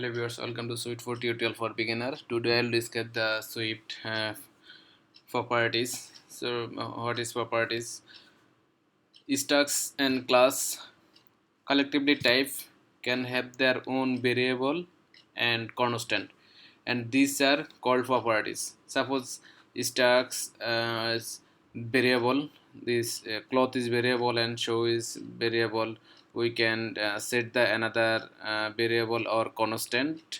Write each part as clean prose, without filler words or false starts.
Hello viewers, welcome to Swift for tutorial for beginner. Today I'll discuss the Swift properties. What is properties? Stacks and class collectively type can have their own variable and constant, and these are called properties. Suppose stacks is variable, this cloth is variable and show is variable. We can set the another variable or constant,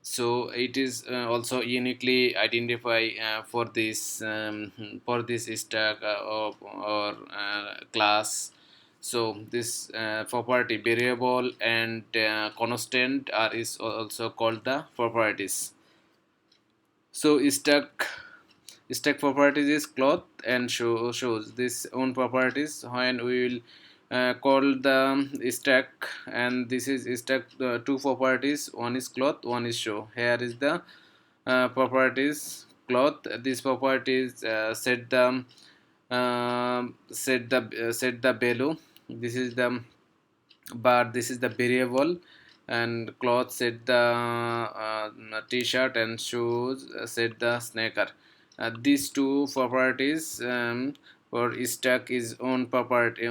so it is also uniquely identify for this stack or class. So this property variable and constant are is also called the properties. So stack properties is cloth and shows this own properties when we will call the stack, and this is stack two properties, one is cloth, one is show. Here is the properties cloth. These properties set the value. This is the bar, this is the variable, and cloth set the t-shirt, and shoes set the sneaker. These two properties for stack is own property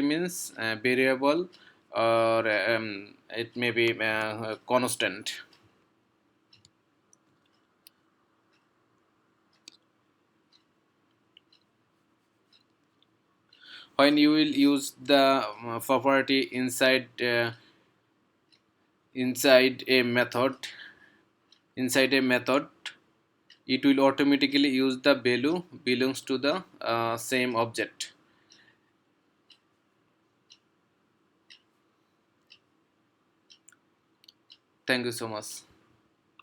means variable, or it may be constant. When you will use the property inside a method, it will automatically use the value belongs to the same object. Thank you so much.